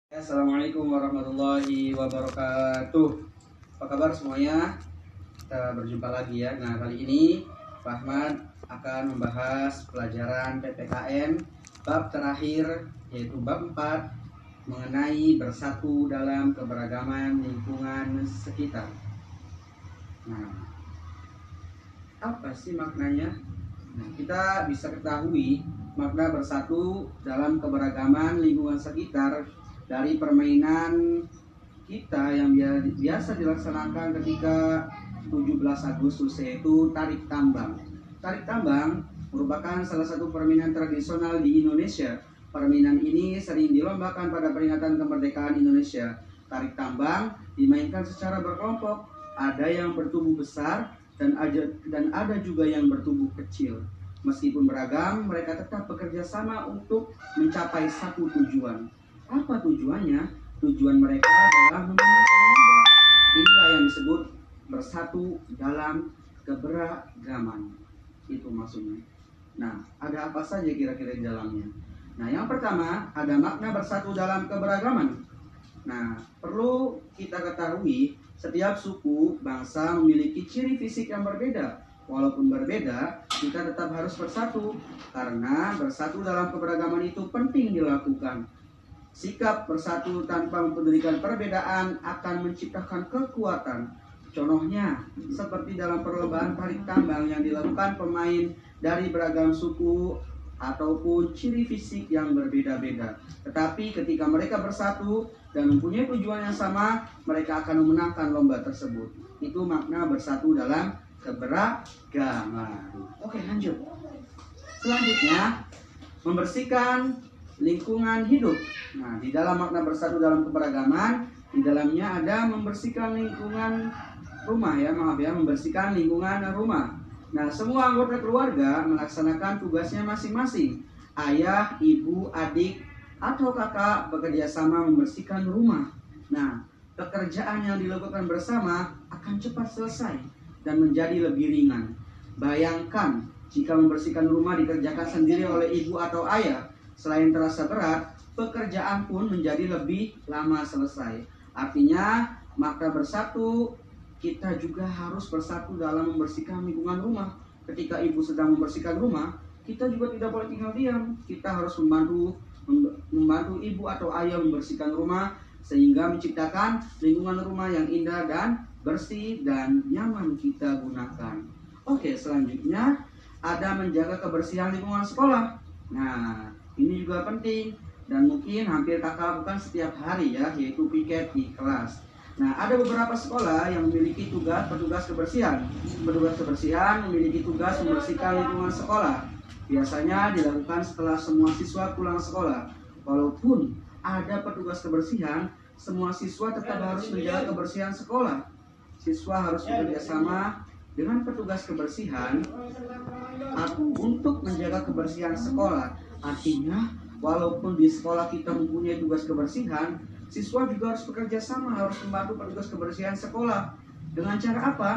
Assalamualaikum warahmatullahi wabarakatuh. Apa kabar semuanya? Kita berjumpa lagi ya. Nah, kali ini Pak Ahmad akan membahas pelajaran PPKN bab terakhir, yaitu bab 4 mengenai bersatu dalam keberagaman lingkungan sekitar. Nah, apa sih maknanya? Nah, kita bisa ketahui makna bersatu dalam keberagaman lingkungan sekitar dari permainan kita yang biasa dilaksanakan ketika 17 Agustus, yaitu tarik tambang. Tarik tambang merupakan salah satu permainan tradisional di Indonesia. Permainan ini sering dilombakan pada peringatan kemerdekaan Indonesia. Tarik tambang dimainkan secara berkelompok, ada yang bertubuh besar dan ada juga yang bertubuh kecil. Meskipun beragam, mereka tetap bekerja sama untuk mencapai satu tujuan. Apa tujuannya? Tujuan mereka adalah memenangkan lomba. Inilah yang disebut bersatu dalam keberagaman. Itu maksudnya. Nah, ada apa saja kira-kira di dalamnya? Nah, yang pertama, ada makna bersatu dalam keberagaman. Nah, perlu kita ketahui, setiap suku, bangsa memiliki ciri fisik yang berbeda. Walaupun berbeda, kita tetap harus bersatu. Karena bersatu dalam keberagaman itu penting dilakukan. Sikap bersatu tanpa mempedulikan perbedaan akan menciptakan kekuatan. Contohnya, seperti dalam perlombaan tarik tambang yang dilakukan pemain dari beragam suku ataupun ciri fisik yang berbeda-beda. Tetapi ketika mereka bersatu dan mempunyai tujuan yang sama, mereka akan memenangkan lomba tersebut. Itu makna bersatu dalam keberagaman. Oke, lanjut. Selanjutnya, membersihkan lingkungan hidup. Nah, di dalam makna bersatu dalam keberagaman, di dalamnya ada membersihkan lingkungan rumah membersihkan lingkungan rumah. Nah, semua anggota keluarga melaksanakan tugasnya masing-masing. Ayah, ibu, adik, atau kakak bekerja sama membersihkan rumah. Nah, pekerjaan yang dilakukan bersama akan cepat selesai dan menjadi lebih ringan. Bayangkan jika membersihkan rumah dikerjakan sendiri oleh ibu atau ayah. Selain terasa berat, pekerjaan pun menjadi lebih lama selesai. Artinya, makna bersatu, kita juga harus bersatu dalam membersihkan lingkungan rumah. Ketika ibu sedang membersihkan rumah, kita juga tidak boleh tinggal diam. Kita harus membantu ibu atau ayah membersihkan rumah, sehingga menciptakan lingkungan rumah yang indah dan bersih dan nyaman kita gunakan. Oke, selanjutnya ada menjaga kebersihan lingkungan sekolah. Nah, ini juga penting dan mungkin hampir kakak lakukan setiap hari ya, yaitu piket di kelas. Nah, ada beberapa sekolah yang memiliki petugas kebersihan. Petugas kebersihan memiliki tugas membersihkan lingkungan sekolah. Biasanya dilakukan setelah semua siswa pulang sekolah. Walaupun ada petugas kebersihan, semua siswa tetap harus menjaga kebersihan sekolah. Siswa harus bekerja sama dengan petugas kebersihan untuk menjaga kebersihan sekolah. Artinya, walaupun di sekolah kita mempunyai tugas kebersihan, siswa juga harus bekerja sama, harus membantu petugas kebersihan sekolah. Dengan cara apa?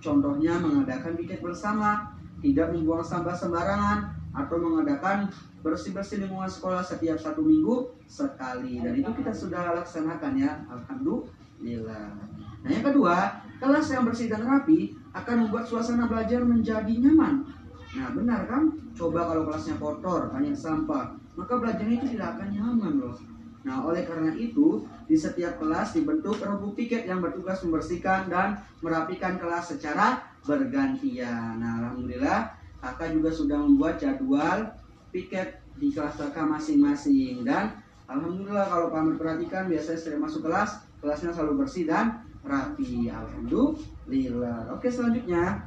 Contohnya mengadakan piket bersama, tidak membuang sampah sembarangan, atau mengadakan bersih-bersih lingkungan sekolah setiap 1 minggu sekali. Dan itu kita sudah laksanakan ya, alhamdulillah. Nah, yang kedua, kelas yang bersih dan rapi akan membuat suasana belajar menjadi nyaman. Nah, benar kan? Coba kalau kelasnya kotor, banyak sampah, maka belajarnya itu tidak akan nyaman loh. Nah, oleh karena itu, di setiap kelas dibentuk rebuk piket yang bertugas membersihkan dan merapikan kelas secara bergantian. Nah, alhamdulillah, kakak juga sudah membuat jadwal piket di kelas kakak masing-masing. Dan alhamdulillah kalau kamu perhatikan, biasanya setiap masuk kelas, kelasnya selalu bersih dan rapi. Alhamdulillah. Oke, selanjutnya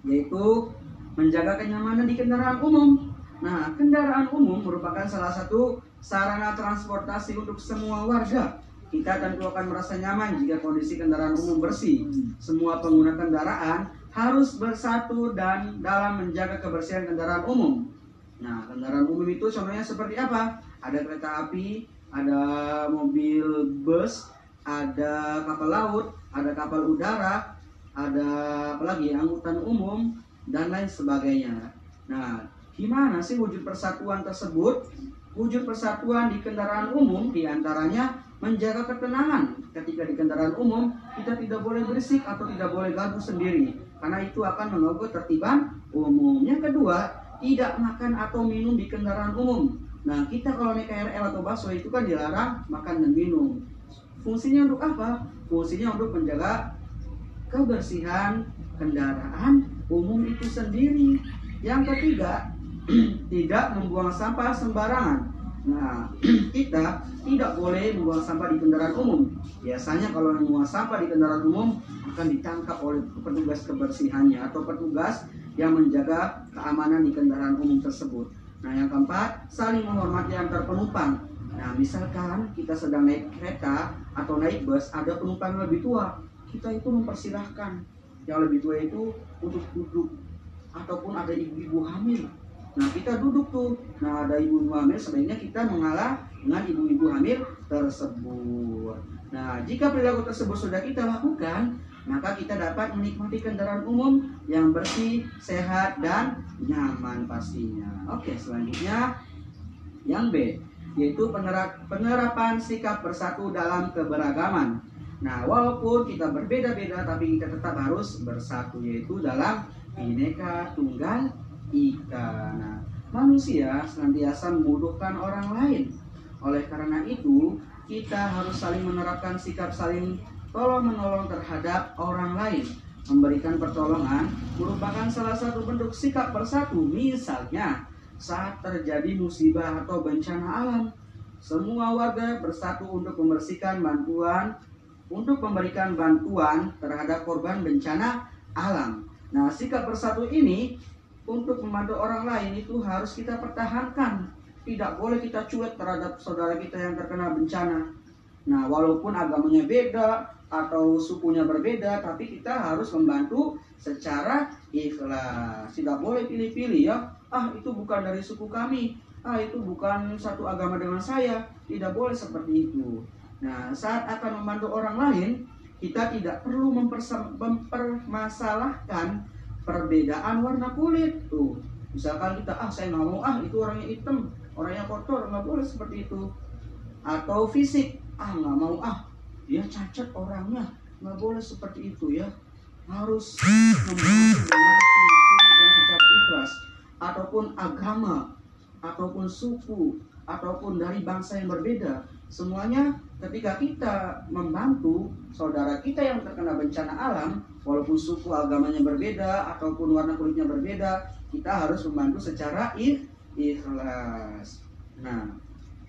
yaitu menjaga kenyamanan di kendaraan umum. Nah, kendaraan umum merupakan salah satu sarana transportasi untuk semua warga. Kita tentu akan merasa nyaman jika kondisi kendaraan umum bersih. Semua pengguna kendaraan harus bersatu dan dalam menjaga kebersihan kendaraan umum. Nah, kendaraan umum itu contohnya seperti apa? Ada kereta api, ada mobil bus, ada kapal laut, ada kapal udara, ada apalagi angkutan umum, dan lain sebagainya. Nah, gimana sih wujud persatuan tersebut? Wujud persatuan di kendaraan umum diantaranya menjaga ketenangan ketika di kendaraan umum. Kita tidak boleh berisik atau tidak boleh gaduh sendiri, karena itu akan mengganggu ketertiban umum. Yang kedua, tidak makan atau minum di kendaraan umum. Nah, kita kalau naik KRL atau busway itu kan dilarang makan dan minum. Fungsinya untuk apa? Fungsinya untuk menjaga kebersihan kendaraan umum itu sendiri. Yang ketiga, tidak membuang sampah sembarangan. Nah, kita tidak boleh membuang sampah di kendaraan umum. Biasanya kalau membuang sampah di kendaraan umum akan ditangkap oleh petugas kebersihannya atau petugas yang menjaga keamanan di kendaraan umum tersebut. Nah, yang keempat, saling menghormati antar penumpang. Nah, misalkan kita sedang naik kereta atau naik bus, ada penumpang yang lebih tua, kita itu mempersilahkan yang lebih tua itu untuk duduk. Ataupun ada ibu-ibu hamil, nah kita duduk tuh. Nah, ada ibu-ibu hamil, sebaiknya kita mengalah dengan ibu-ibu hamil tersebut. Nah, jika perilaku tersebut sudah kita lakukan, maka kita dapat menikmati kendaraan umum yang bersih, sehat, dan nyaman pastinya. Oke, selanjutnya yang B, yaitu penerapan sikap bersatu dalam keberagaman. Nah, walaupun kita berbeda-beda, tapi kita tetap harus bersatu, yaitu dalam Bhinneka Tunggal Ika. Nah, manusia senantiasa membutuhkan orang lain. Oleh karena itu, kita harus saling menerapkan sikap saling tolong-menolong terhadap orang lain. Memberikan pertolongan merupakan salah satu bentuk sikap bersatu. Misalnya, saat terjadi musibah atau bencana alam, semua warga bersatu untuk memberikan bantuan terhadap korban bencana alam. Nah, sikap bersatu ini untuk membantu orang lain itu harus kita pertahankan. Tidak boleh kita cuek terhadap saudara kita yang terkena bencana. Nah, walaupun agamanya beda atau sukunya berbeda, tapi kita harus membantu secara ikhlas. Tidak boleh pilih-pilih ya. Itu bukan dari suku kami. Itu bukan satu agama dengan saya. Tidak boleh seperti itu. Nah, saat akan membantu orang lain, kita tidak perlu mempermasalahkan perbedaan warna kulit. Tuh, misalkan kita, saya nggak mau, itu orangnya hitam, orangnya kotor, nggak boleh seperti itu. Atau fisik, nggak mau, dia cacat orangnya, nggak boleh seperti itu ya. Harus membantu dengan sungguh-sungguh dan secara ikhlas. Ataupun agama, ataupun suku, ataupun dari bangsa yang berbeda, semuanya ketika kita membantu saudara kita yang terkena bencana alam, walaupun suku agamanya berbeda ataupun warna kulitnya berbeda, kita harus membantu secara ikhlas. Nah,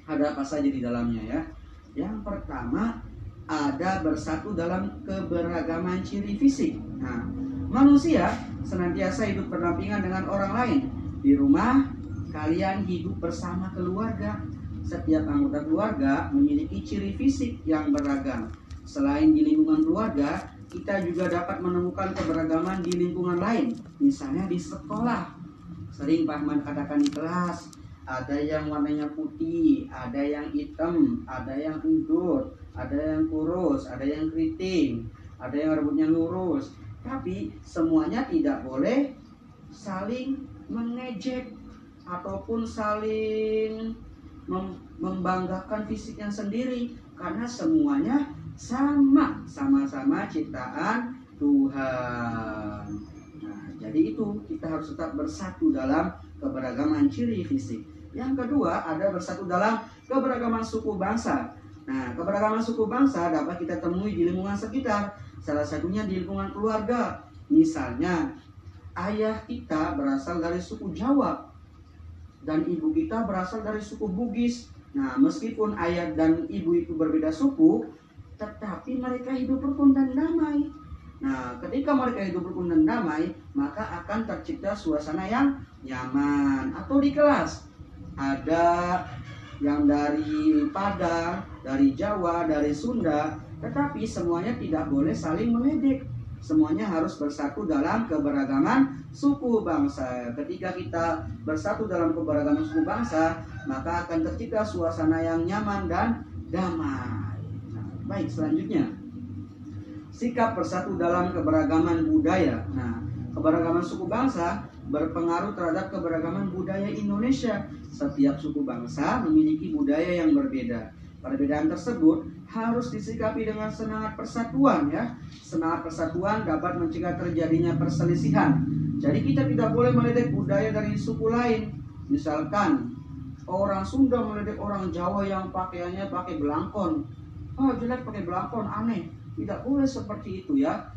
ada apa saja di dalamnya ya? Yang pertama, ada bersatu dalam keberagaman ciri fisik. Nah, manusia senantiasa hidup berdampingan dengan orang lain. Di rumah, kalian hidup bersama keluarga. Setiap anggota keluarga memiliki ciri fisik yang beragam. Selain di lingkungan keluarga, kita juga dapat menemukan keberagaman di lingkungan lain. Misalnya di sekolah. Sering Pak Ahmad katakan di kelas, ada yang warnanya putih, ada yang hitam, ada yang endut, ada yang kurus, ada yang keriting, ada yang rambutnya lurus. Tapi semuanya tidak boleh saling mengejek ataupun saling membanggakan fisiknya sendiri, karena semuanya sama-sama ciptaan Tuhan. Nah, jadi itu kita harus tetap bersatu dalam keberagaman ciri fisik. Yang kedua, ada bersatu dalam keberagaman suku bangsa. Nah, keberagaman suku bangsa dapat kita temui di lingkungan sekitar. Salah satunya di lingkungan keluarga. Misalnya, ayah kita berasal dari suku Jawa dan ibu kita berasal dari suku Bugis. Nah, meskipun ayah dan ibu itu berbeda suku, tetapi mereka hidup rukun dan damai. Nah, ketika mereka hidup rukun dan damai, maka akan tercipta suasana yang nyaman. Atau di kelas, ada yang dari Padang, dari Jawa, dari Sunda, tetapi semuanya tidak boleh saling meledek. Semuanya harus bersatu dalam keberagaman suku bangsa. Ketika kita bersatu dalam keberagaman suku bangsa, maka akan tercipta suasana yang nyaman dan damai. Nah, baik, selanjutnya, sikap bersatu dalam keberagaman budaya. Nah, keberagaman suku bangsa berpengaruh terhadap keberagaman budaya Indonesia. Setiap suku bangsa memiliki budaya yang berbeda. Perbedaan tersebut harus disikapi dengan semangat persatuan ya. Semangat persatuan dapat mencegah terjadinya perselisihan. Jadi kita tidak boleh meledek budaya dari suku lain. Misalkan orang Sunda meledek orang Jawa yang pakaiannya pakai belangkon. Oh, jelek pakai belangkon, aneh. Tidak boleh seperti itu ya.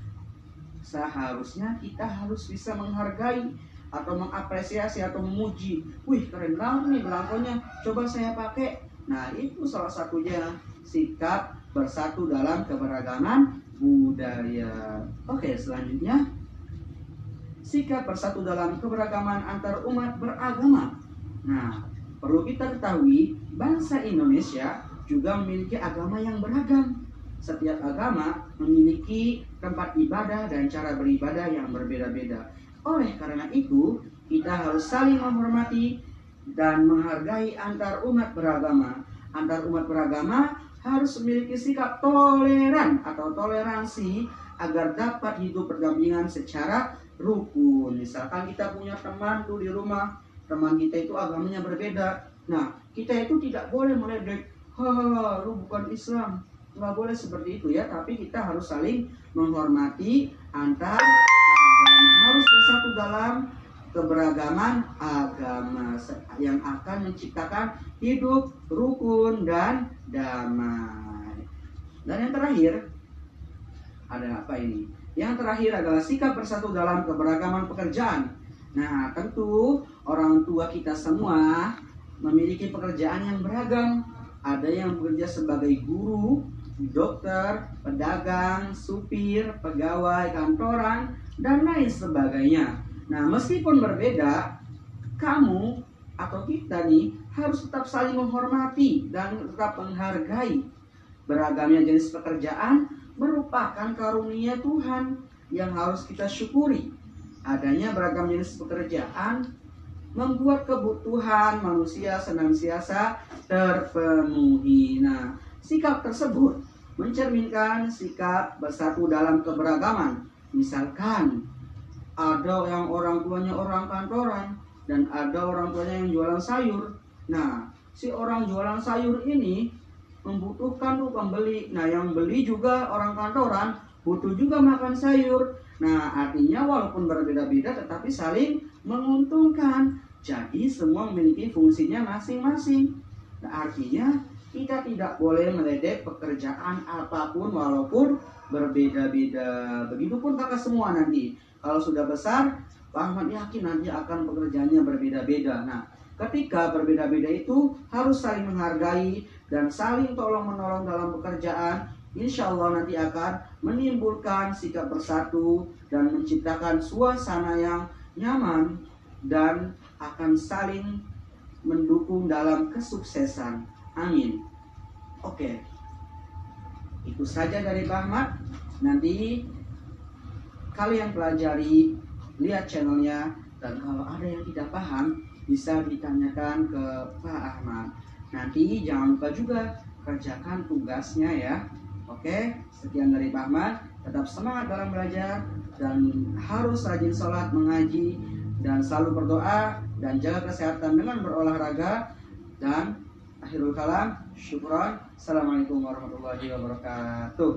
Seharusnya kita harus bisa menghargai atau mengapresiasi atau memuji. Wih, keren banget nih belangkonnya, coba saya pakai. Nah, itu salah satunya sikap bersatu dalam keberagaman budaya. Oke, selanjutnya sikap bersatu dalam keberagaman antar umat beragama. Nah, perlu kita ketahui, bangsa Indonesia juga memiliki agama yang beragam. Setiap agama memiliki tempat ibadah dan cara beribadah yang berbeda-beda. Oleh karena itu, kita harus saling menghormati dan menghargai antar umat beragama. Antar umat beragama harus memiliki sikap toleran atau toleransi agar dapat hidup berdampingan secara rukun. Misalkan kita punya teman tuh di rumah, teman kita itu agamanya berbeda. Nah, kita itu tidak boleh meledek, "Ha, lu bukan Islam." Nggak boleh seperti itu ya, tapi kita harus saling menghormati antar agama, harus bersatu dalam keberagaman agama yang akan menciptakan hidup rukun dan damai. Dan yang terakhir, ada apa ini? Yang terakhir adalah sikap bersatu dalam keberagaman pekerjaan. Nah, tentu orang tua kita semua memiliki pekerjaan yang beragam. Ada yang bekerja sebagai guru, dokter, pedagang, supir, pegawai kantoran, dan lain sebagainya. Nah, meskipun berbeda, kamu atau kita nih harus tetap saling menghormati dan tetap menghargai. Beragamnya jenis pekerjaan merupakan karunia Tuhan yang harus kita syukuri. Adanya beragam jenis pekerjaan membuat kebutuhan manusia senantiasa terpenuhi. Nah, sikap tersebut mencerminkan sikap bersatu dalam keberagaman. Misalkan ada yang orang tuanya orang kantoran dan ada orang tuanya yang jualan sayur. Nah, si orang jualan sayur ini membutuhkan tuh pembeli. Nah, yang beli juga orang kantoran butuh juga makan sayur. Nah, artinya walaupun berbeda-beda tetapi saling menguntungkan. Jadi semua memiliki fungsinya masing-masing. Nah, artinya kita tidak boleh meledek pekerjaan apapun walaupun berbeda-beda. Begitupun kakak semua nanti. Kalau sudah besar, Pak Ahmad yakin nanti akan pekerjaannya berbeda-beda. Nah, ketika berbeda-beda itu harus saling menghargai dan saling tolong-menolong dalam pekerjaan. Insya Allah nanti akan menimbulkan sikap bersatu dan menciptakan suasana yang nyaman dan akan saling mendukung dalam kesuksesan. Amin. Oke, itu saja dari Pak Ahmad. Nanti kalian pelajari, lihat channelnya, dan kalau ada yang tidak paham bisa ditanyakan ke Pak Ahmad. Nanti jangan lupa juga kerjakan tugasnya ya. Oke, sekian dari Pak Ahmad. Tetap semangat dalam belajar dan harus rajin sholat, mengaji, dan selalu berdoa dan jaga kesehatan dengan berolahraga. Dan akhirul kalam, syukran. Assalamualaikum warahmatullahi wabarakatuh.